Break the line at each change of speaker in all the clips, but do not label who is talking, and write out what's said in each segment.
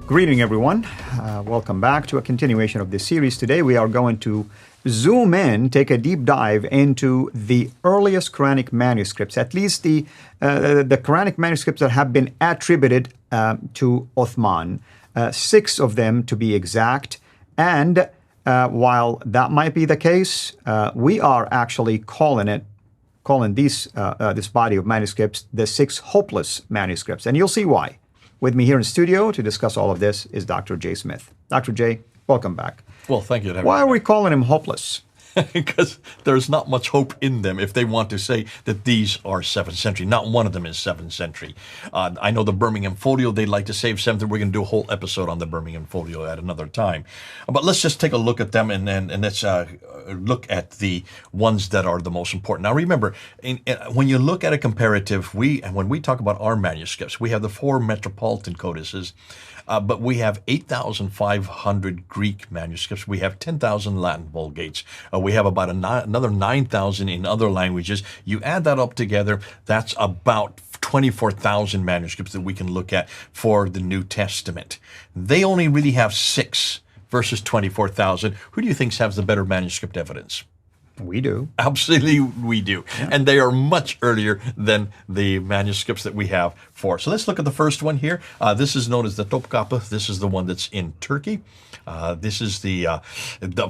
Greeting everyone. Welcome back to a continuation of this series. Today we are going to zoom in, take a deep dive into the earliest Quranic manuscripts, at least the Quranic manuscripts that have been attributed to Uthman, 6 of them to be exact. And while that might be the case, we are actually calling this body of manuscripts the 6 hopeless manuscripts, and you'll see why. With me here in studio to discuss all of this is Dr. J. Smith. Dr. J, welcome back.
Well, thank you.
Why are we calling him hopeless?
Because there's not much hope in them if they want to say that these are 7th century. Not one of them is 7th century. I know the Birmingham Folio, they'd like to save 7th. We're going to do a whole episode on the Birmingham Folio at another time. But let's just take a look at them and let's look at the ones that are the most important. Now remember, when you look at a comparative, when we talk about our manuscripts, we have the 4 metropolitan codices, but we have 8,500 Greek manuscripts. We have 10,000 Latin Vulgates. We have about another 9,000 in other languages. You add that up together, that's about 24,000 manuscripts that we can look at for the New Testament. They only really have 6 versus 24,000. Who do you think has the better manuscript evidence?
We do.
Absolutely, we do. Yeah. And they are much earlier than the manuscripts that we have for. So let's look at the first one here. This is known as the Topkapi. This is the one that's in Turkey. This is the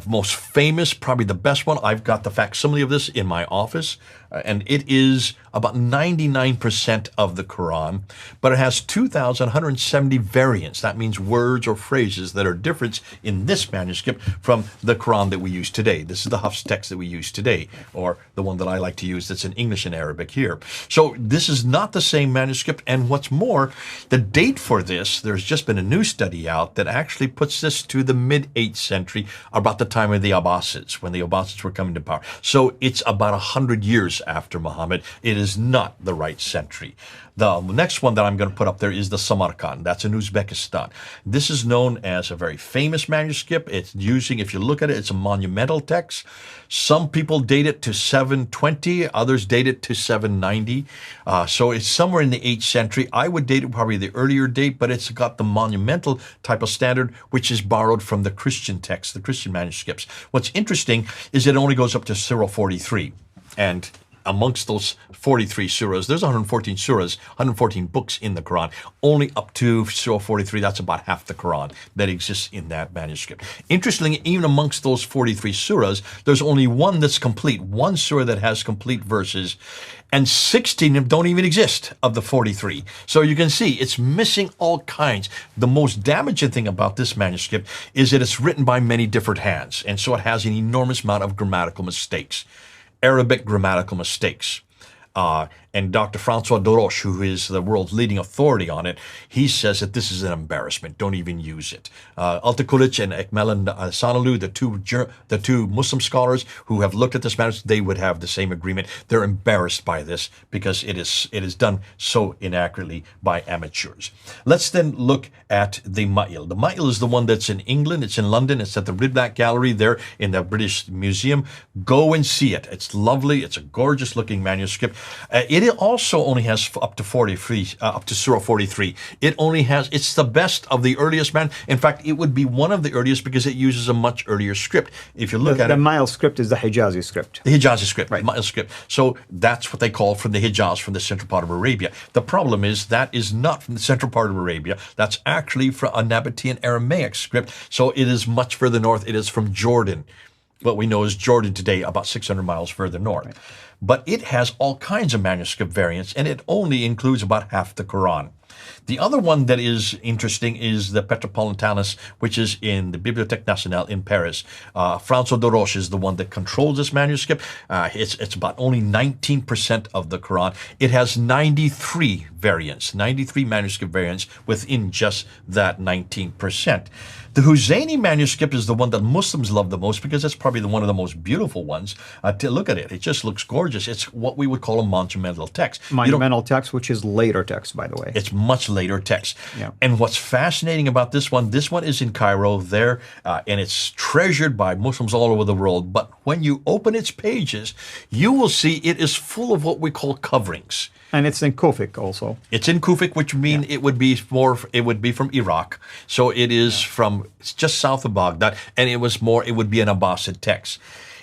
most famous, probably the best one. I've got the facsimile of this in my office, and it is about 99% of the Quran, but it has 2,170 variants. That means words or phrases that are different in this manuscript from the Quran that we use today. This is the Hafs text that we use today, or the one that I like to use that's in English and Arabic here. So this is not the same manuscript, and what's more, the date for this, there's just been a new study out that actually puts this to the mid-8th century, about the time of the Abbasids, when the Abbasids were coming to power. So it's about 100 years after Muhammad. It is not the right century. The next one that I'm going to put up there is the Samarkand. That's in Uzbekistan. This is known as a very famous manuscript. It's using, if you look at it, it's a monumental text. Some people date it to 720, others date it to 790. So it's somewhere in the 8th century. I would date it probably the earlier date, but it's got the monumental type of standard, which is borrowed from the Christian text, the Christian manuscripts. What's interesting is it only goes up to Surah 43. And amongst those 43 surahs, there's 114 surahs, 114 books in the Quran. Only up to Surah 43, that's about half the Quran that exists in that manuscript. Interestingly, even amongst those 43 surahs, there's only one that's complete, one surah that has complete verses, and 16 of them don't even exist of the 43. So you can see it's missing all kinds. The most damaging thing about this manuscript is that it's written by many different hands, and so it has an enormous amount of grammatical mistakes. Arabic grammatical mistakes. And Dr. Francois Doroche, who is the world's leading authority on it, he says that this is an embarrassment. Don't even use it. Altikulic and Ekmel Sanalou, the two Muslim scholars who have looked at this matter, they would have the same agreement. They're embarrassed by this because it is done so inaccurately by amateurs. Let's then look at the Ma'il. The Ma'il is the one that's in England. It's in London. It's at the Ridback Gallery there in the British Museum. Go and see it. It's lovely. It's a gorgeous looking manuscript. It also only has up to Surah 43. It's the best of the earliest In fact, it would be one of the earliest because it uses a much earlier script. If you look at it.
The Ma'il script is the Hijazi script.
The Hijazi script,
right.
Ma'il script. So that's what they call from the Hijaz, from the central part of Arabia. The problem is that is not from the central part of Arabia. That's actually from a Nabatean Aramaic script. So it is much further north. It is from Jordan. What we know is Jordan today, about 600 miles further north. Right. But it has all kinds of manuscript variants, and it only includes about half the Quran. The other one that is interesting is the Petropolitanus, which is in the Bibliothèque Nationale in Paris. Francois Doroche is the one that controls this manuscript. It's about only 19% of the Quran. It has 93 variants, 93 manuscript variants within just that 19%. The Husseini manuscript is the one that Muslims love the most because it's probably one of the most beautiful ones. To look at it, it just looks gorgeous. It's what we would call a monumental text.
Monumental text, which is later text, by the way.
It's much later text.
Yeah.
And what's fascinating about this one is in Cairo there, and it's treasured by Muslims all over the world. But when you open its pages, you will see it is full of what we call coverings.
And it's in Kufic also.
It's in Kufic, which means it would be from Iraq. So it is from, it's just south of Baghdad, and it would be an Abbasid text.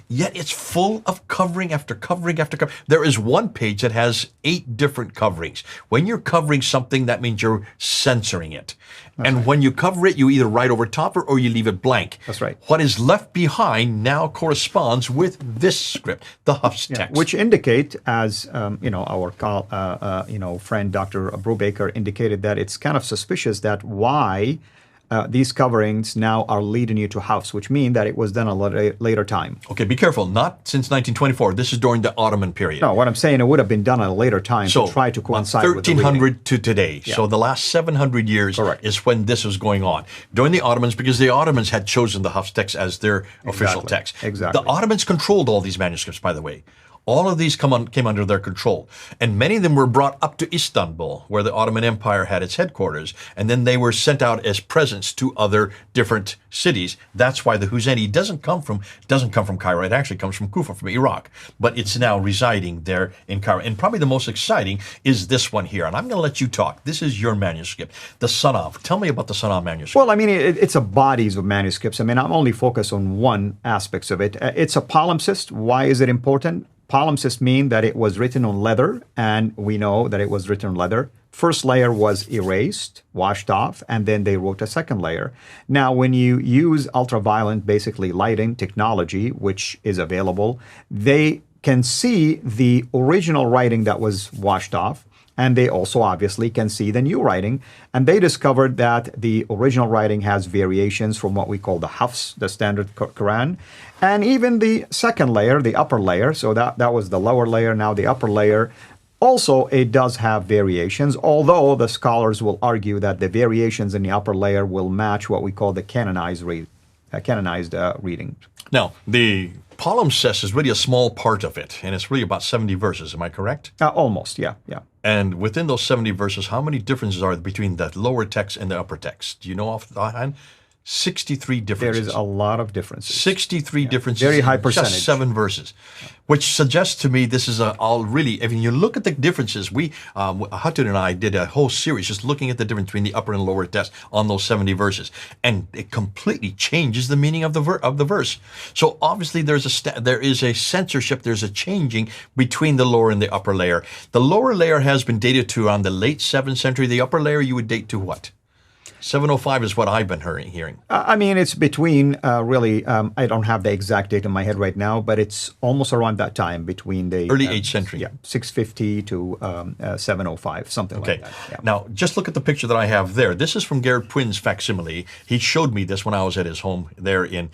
Yet it's full of covering after covering after covering. There is one page that has 8 different coverings. When you're covering something, that means you're censoring it. And when you cover it, you either write over top or you leave it blank.
That's right.
What is left behind now corresponds with this script, the Hafs text.
Which indicate, as our friend Dr. Brubaker indicated, that it's kind of suspicious that why these coverings now are leading you to Hafs, which mean that it was done a later time.
Okay, be careful. Not since 1924. This is during the Ottoman period.
No, what I'm saying, it would have been done at a later time to try to coincide with the
1300 to today. Yeah. So the last 700 years is when this was going on. During the Ottomans, because the Ottomans had chosen the Hafs text as their official text.
Exactly.
The Ottomans controlled all these manuscripts, by the way. All of these came under their control. And many of them were brought up to Istanbul, where the Ottoman Empire had its headquarters. And then they were sent out as presents to other different cities. That's why the Huzeni doesn't come from Cairo. It actually comes from Kufa, from Iraq. But it's now residing there in Cairo. And probably the most exciting is this one here. And I'm going to let you talk. This is your manuscript, the Sana'a. Tell me about the Sana'a manuscript.
Well, I mean, it's a bodies of manuscripts. I mean, I'm only focused on one aspect of it. It's a palimpsest. Why is it important? Palimpsests mean that it was written on leather, and we know that it was written on leather. First layer was erased, washed off, and then they wrote a second layer. Now, when you use ultraviolet, basically lighting technology, which is available, they can see the original writing that was washed off, and they also obviously can see the new writing. And they discovered that the original writing has variations from what we call the Hafs, the standard Qur'an, and even the second layer, the upper layer. So that was the lower layer, now the upper layer. Also, it does have variations, although the scholars will argue that the variations in the upper layer will match what we call the canonized reading.
Now, the palimpsest is really a small part of it, and it's really about 70 verses. Am I correct?
Almost, yeah.
And within those 70 verses, how many differences are there between the lower text and the upper text? Do you know off the hand? 63 differences.
There is a lot of differences.
63 differences.
Very high percentage.
Just 7 verses, which suggests to me this is all really, if you look at the differences, Hatun and I did a whole series just looking at the difference between the upper and lower text on those 70 verses. And it completely changes the meaning of the verse. So obviously there is a censorship, there's a changing between the lower and the upper layer. The lower layer has been dated to around the late 7th century. The upper layer you would date to what? 705 is what I've been hearing.
I mean, it's between, I don't have the exact date in my head right now, but it's almost around that time between the...
Early 8th century.
Yeah, 650 to 705, something like that. Yeah.
Now, just look at the picture that I have there. This is from Gerrit Puyn's facsimile. He showed me this when I was at his home there in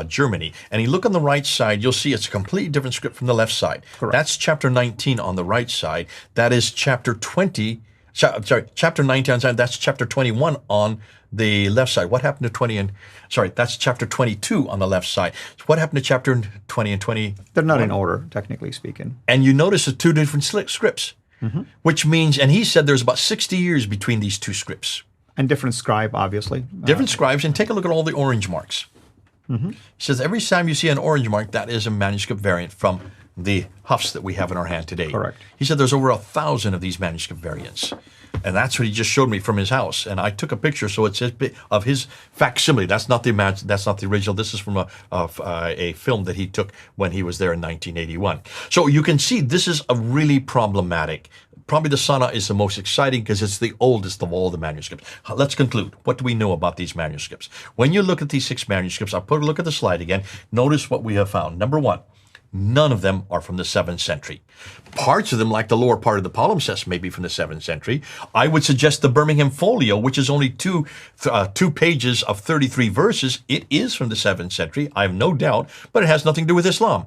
Germany. And you look on the right side, you'll see it's a completely different script from the left side.
Correct.
That's chapter 19 on the right side. That is chapter 20... chapter 19 on the side, that's chapter 21 on the left side. What happened to 20 that's chapter 22 on the left side. So what happened to chapter 20 and 20?
They're not in order, technically speaking.
And you notice the 2 different scripts, which means, and he said there's about 60 years between these 2 scripts.
And different scribe, obviously.
Different scribes, and take a look at all the orange marks. He says every time you see an orange mark, that is a manuscript variant from the Hafs that we have in our hand today.
Correct.
He said there's over 1,000 of these manuscript variants. And that's what he just showed me from his house. And I took a picture, so it's of his facsimile. That's not the original. This is from a film that he took when he was there in 1981. So you can see this is a really problematic. Probably the Sana'a is the most exciting because it's the oldest of all the manuscripts. Let's conclude. What do we know about these manuscripts? When you look at these 6 manuscripts, I'll put a look at the slide again. Notice what we have found. Number 1. None of them are from the 7th century. Parts of them, like the lower part of the palimpsest, may be from the 7th century. I would suggest the Birmingham Folio, which is only two pages of 33 verses. It is from the 7th century, I have no doubt, but it has nothing to do with Islam.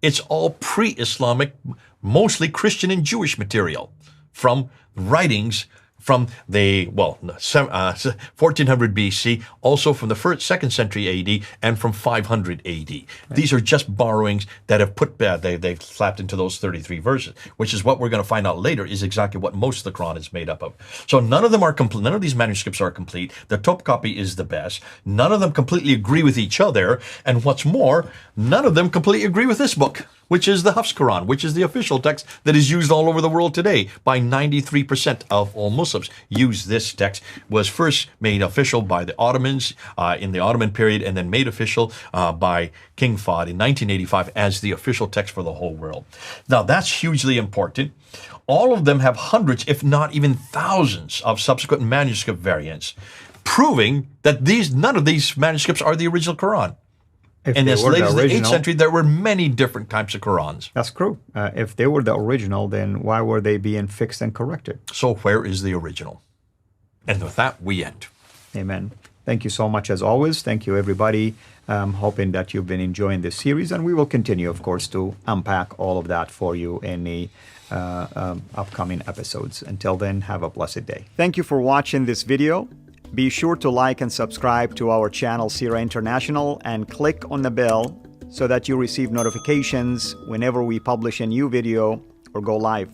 It's all pre-Islamic, mostly Christian and Jewish material from writings from the 1400 BC, also from the 2nd century AD, and from 500 AD. Right. These are just borrowings that have they've slapped into those 33 verses, which is what we're going to find out later is exactly what most of the Quran is made up of. So none of them are complete. None of these manuscripts are complete. The Topkapi is the best. None of them completely agree with each other, and what's more, none of them completely agree with this book, which is the Hafs Quran, which is the official text that is used all over the world today. By 93% of all Muslims use this text. Was first made official by the Ottomans in the Ottoman period, and then made official by King Fahd in 1985 as the official text for the whole world. Now that's hugely important. All of them have hundreds, if not even thousands, of subsequent manuscript variants, proving that none of these manuscripts are the original Quran. And as late as the 8th century, there were many different types of Qurans.
That's true. If they were the original, then why were they being fixed and corrected?
So where is the original? And with that, we end.
Amen. Thank you so much as always. Thank you, everybody. Hoping that you've been enjoying this series. And we will continue, of course, to unpack all of that for you in the upcoming episodes. Until then, have a blessed day. Thank you for watching this video. Be sure to like and subscribe to our channel, Sira International, and click on the bell so that you receive notifications whenever we publish a new video or go live.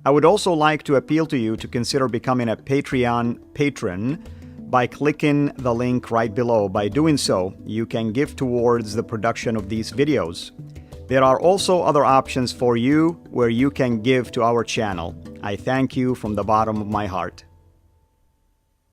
I would also like to appeal to you to consider becoming a Patreon patron by clicking the link right below. By doing so, you can give towards the production of these videos. There are also other options for you where you can give to our channel. I thank you from the bottom of my heart.